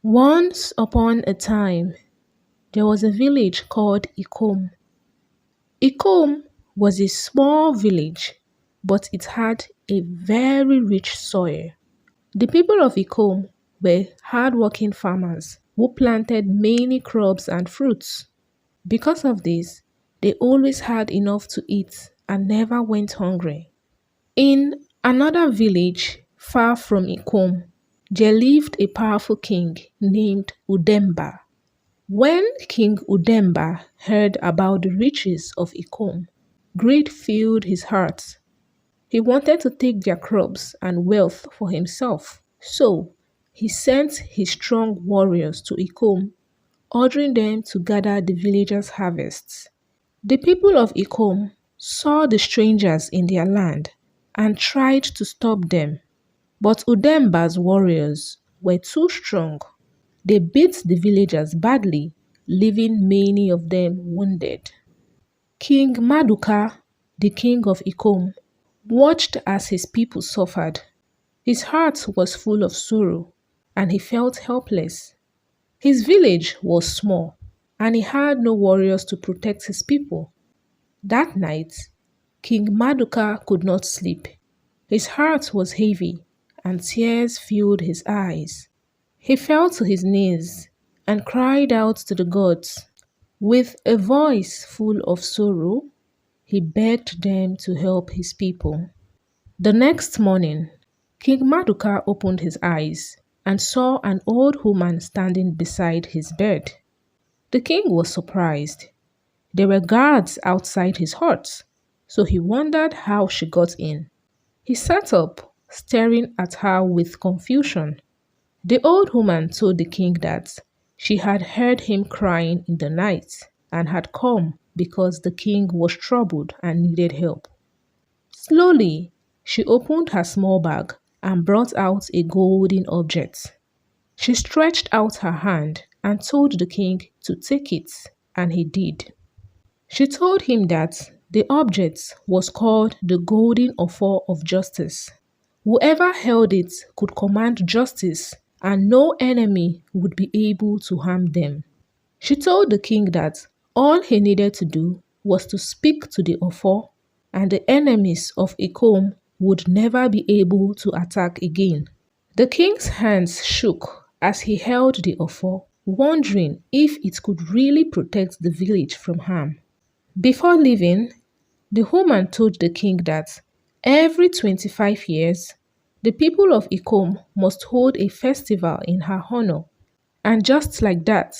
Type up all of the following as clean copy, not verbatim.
Once upon a time, there was a village called Ikom. Ikom was a small village, but it had a very rich soil. The people of Ikom were hardworking farmers who planted many crops and fruits. Because of this, they always had enough to eat and never went hungry. In another village far from Ikom, there lived a powerful king named Udemba. When King Udemba heard about the riches of Ikom, greed filled his heart. He wanted to take their crops and wealth for himself. So he sent his strong warriors to Ikom, ordering them to gather the villagers' harvests. The people of Ikom saw the strangers in their land and tried to stop them, but Udemba's warriors were too strong. They beat the villagers badly, leaving many of them wounded. King Maduka, the king of Ikom, watched as his people suffered. His heart was full of sorrow, and he felt helpless. His village was small, and he had no warriors to protect his people. That night, King Maduka could not sleep. His heart was heavy, and tears filled his eyes. He fell to his knees and cried out to the gods. With a voice full of sorrow, he begged them to help his people. The next morning, King Maduka opened his eyes and saw an old woman standing beside his bed. The king was surprised. There were guards outside his hut, so he wondered how she got in. He sat up, staring at her with confusion. The old woman told the king that she had heard him crying in the night and had come because the king was troubled and needed help. Slowly, she opened her small bag and brought out a golden object. She stretched out her hand and told the king to take it, and he did. She told him that the object was called the Golden Offer of Justice. Whoever held it could command justice, and no enemy would be able to harm them. She told the king that all he needed to do was to speak to the offer, and the enemies of Ikom would never be able to attack again. The king's hands shook as he held the offer, wondering if it could really protect the village from harm. Before leaving, the woman told the king that every 25 years, the people of Ikom must hold a festival in her honor. And just like that,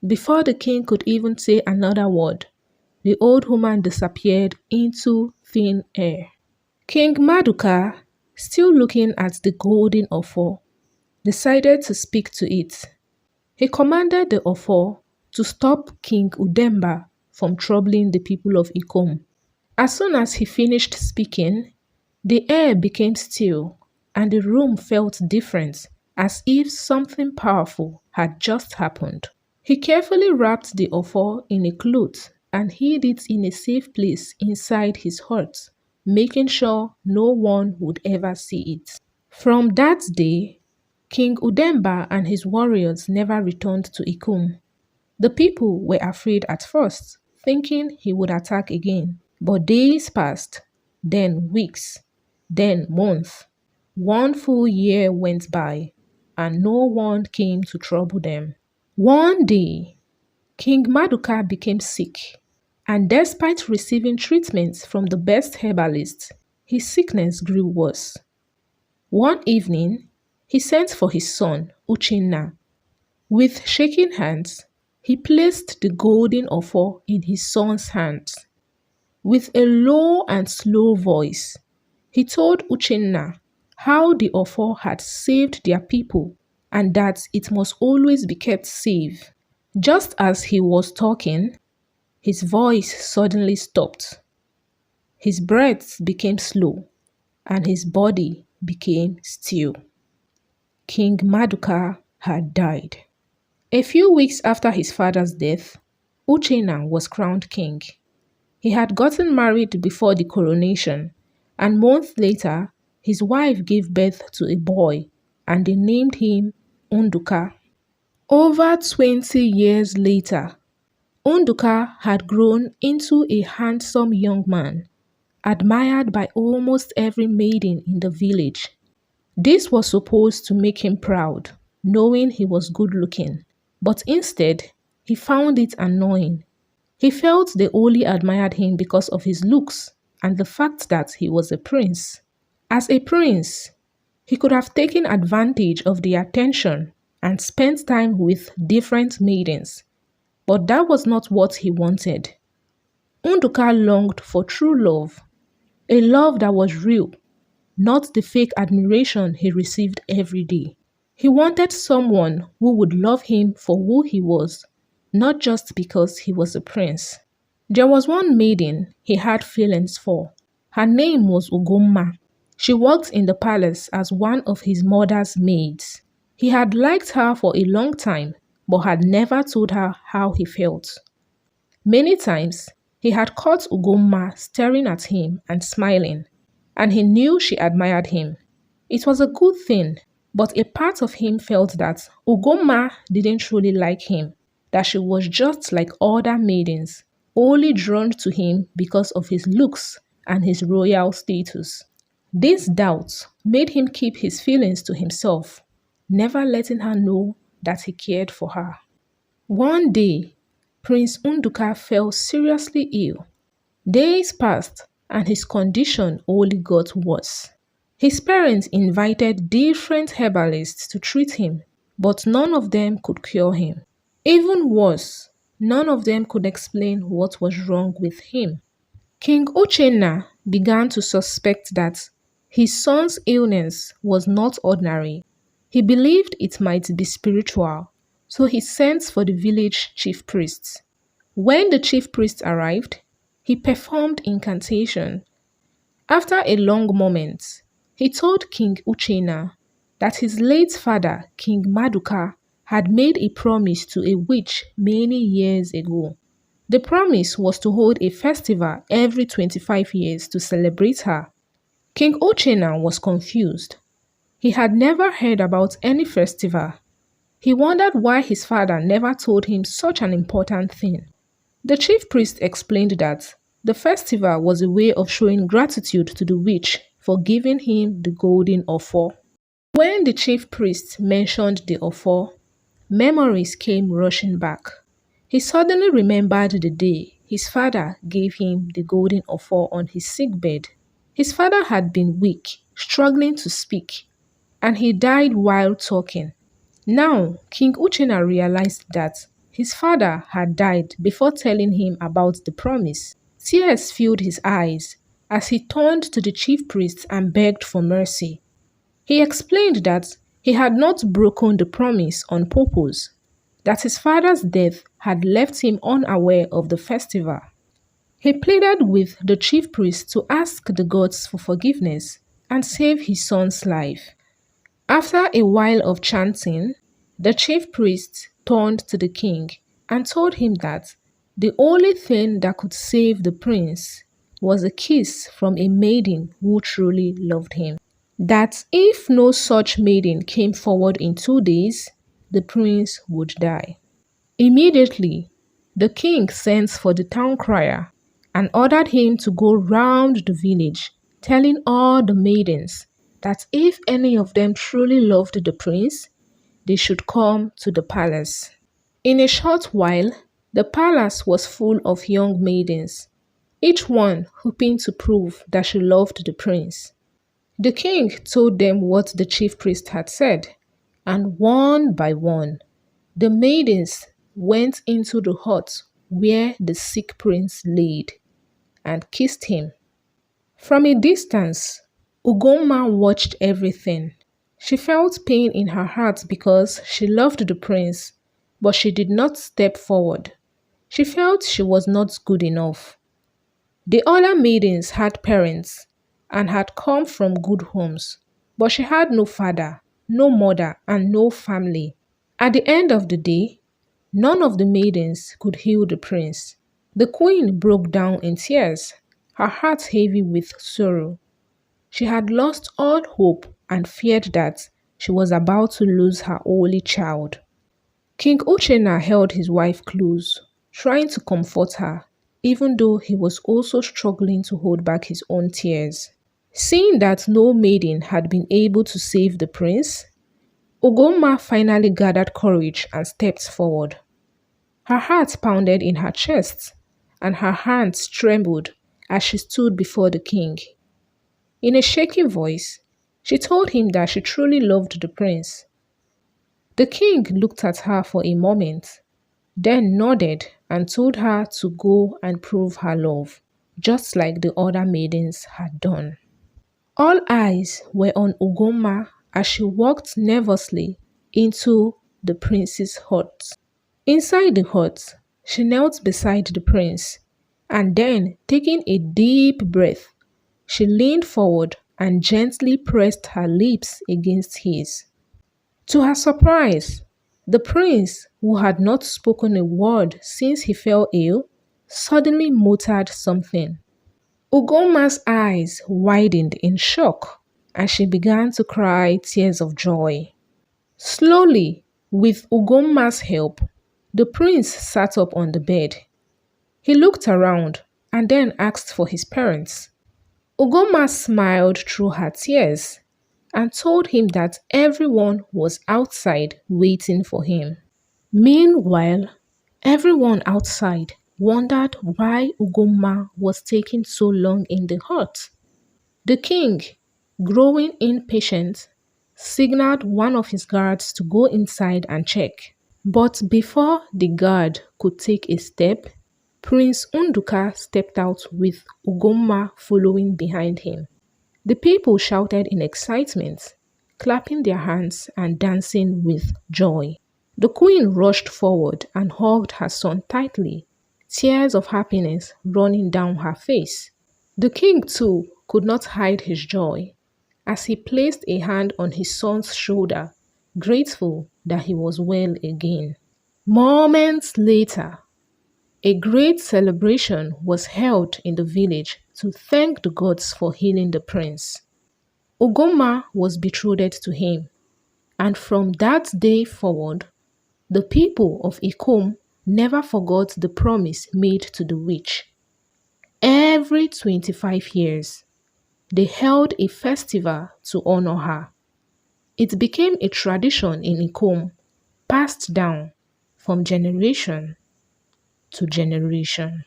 before the king could even say another word, the old woman disappeared into thin air. King Maduka, still looking at the golden offer, decided to speak to it. He commanded the offer to stop King Udemba from troubling the people of Ikom. As soon as he finished speaking, the air became still and the room felt different, as if something powerful had just happened. He carefully wrapped the offer in a cloth and hid it in a safe place inside his hut, making sure no one would ever see it. From that day, King Udemba and his warriors never returned to Ikum. The people were afraid at first, thinking he would attack again. But days passed, then weeks, then months. One full year went by, and no one came to trouble them. One day, King Maduka became sick, and despite receiving treatment from the best herbalist, his sickness grew worse. One evening, he sent for his son, Uchenna. With shaking hands, he placed the golden offer in his son's hands. With a low and slow voice, he told Uchenna how the offer had saved their people and that it must always be kept safe. Just as he was talking, his voice suddenly stopped. His breath became slow and his body became still. King Maduka had died. A few weeks after his father's death, Uchenna was crowned king. He had gotten married before the coronation, and months later, his wife gave birth to a boy, and they named him Unduka. Over 20 years later, Unduka had grown into a handsome young man, admired by almost every maiden in the village. This was supposed to make him proud, knowing he was good looking, but instead, he found it annoying. He felt they only admired him because of his looks and the fact that he was a prince. As a prince, he could have taken advantage of the attention and spent time with different maidens, but that was not what he wanted. Unduka longed for true love, a love that was real, not the fake admiration he received every day. He wanted someone who would love him for who he was, not just because he was a prince. There was one maiden he had feelings for. Her name was Ugomma. She worked in the palace as one of his mother's maids. He had liked her for a long time, but had never told her how he felt. Many times, he had caught Ugomma staring at him and smiling, and he knew she admired him. It was a good thing, but a part of him felt that Ugomma didn't truly like him, that she was just like other maidens, only drawn to him because of his looks and his royal status. These doubts made him keep his feelings to himself, never letting her know that he cared for her. One day, Prince Unduka fell seriously ill. Days passed and his condition only got worse. His parents invited different herbalists to treat him, but none of them could cure him. Even worse, none of them could explain what was wrong with him. King Uchenna began to suspect that his son's illness was not ordinary. He believed it might be spiritual, so he sent for the village chief priests. When the chief priest arrived, he performed incantation. After a long moment, he told King Uchenna that his late father, King Maduka, had made a promise to a witch many years ago. The promise was to hold a festival every 25 years to celebrate her. King Uchenna was confused. He had never heard about any festival. He wondered why his father never told him such an important thing. The chief priest explained that the festival was a way of showing gratitude to the witch for giving him the golden offer. When the chief priest mentioned the offer, memories came rushing back. He suddenly remembered the day his father gave him the golden offer on his sickbed. His father had been weak, struggling to speak, and he died while talking. Now, King Uchenna realized that his father had died before telling him about the promise. Tears filled his eyes as he turned to the chief priest and begged for mercy. He explained that he had not broken the promise on purpose, that his father's death had left him unaware of the festival. He pleaded with the chief priest to ask the gods for forgiveness and save his son's life. After a while of chanting, the chief priest turned to the king and told him that the only thing that could save the prince was a kiss from a maiden who truly loved him. That if no such maiden came forward in 2 days, the prince would die. Immediately, the king sent for the town crier and ordered him to go round the village, telling all the maidens that if any of them truly loved the prince, they should come to the palace. In a short while, the palace was full of young maidens, each one hoping to prove that she loved the prince. The king told them what the chief priest had said, and one by one, the maidens went into the hut where the sick prince laid and kissed him. From a distance, Ugomma watched everything. She felt pain in her heart because she loved the prince, but she did not step forward. She felt she was not good enough. The other maidens had parents and had come from good homes, but she had no father, no mother, and no family. At the end of the day, none of the maidens could heal the prince. The queen broke down in tears, her heart heavy with sorrow. She had lost all hope and feared that she was about to lose her only child. King Uchenna held his wife close, trying to comfort her, even though he was also struggling to hold back his own tears. Seeing that no maiden had been able to save the prince, Ugomma finally gathered courage and stepped forward. Her heart pounded in her chest, and her hands trembled as she stood before the king. In a shaky voice, she told him that she truly loved the prince. The king looked at her for a moment, then nodded and told her to go and prove her love, just like the other maidens had done. All eyes were on Ugomma as she walked nervously into the prince's hut. Inside the hut, she knelt beside the prince, and then, taking a deep breath, she leaned forward and gently pressed her lips against his. To her surprise, the prince, who had not spoken a word since he fell ill, suddenly muttered something. Ugoma's eyes widened in shock, and she began to cry tears of joy. Slowly, with Ugoma's help, the prince sat up on the bed. He looked around and then asked for his parents. Ugoma smiled through her tears and told him that everyone was outside waiting for him. Meanwhile, everyone outside wondered why Ugoma was taking so long in the hut. The king, growing impatient, signaled one of his guards to go inside and check. But before the guard could take a step, Prince Unduka stepped out with Ugoma following behind him. The people shouted in excitement, clapping their hands and dancing with joy. The queen rushed forward and hugged her son tightly, tears of happiness running down her face. The king, too, could not hide his joy as he placed a hand on his son's shoulder, grateful that he was well again. Moments later, a great celebration was held in the village to thank the gods for healing the prince. Ugoma was betrothed to him, and from that day forward, the people of Ikom never forgot the promise made to the witch. Every 25 years, they held a festival to honor her. It became a tradition in Ikom, passed down from generation to generation.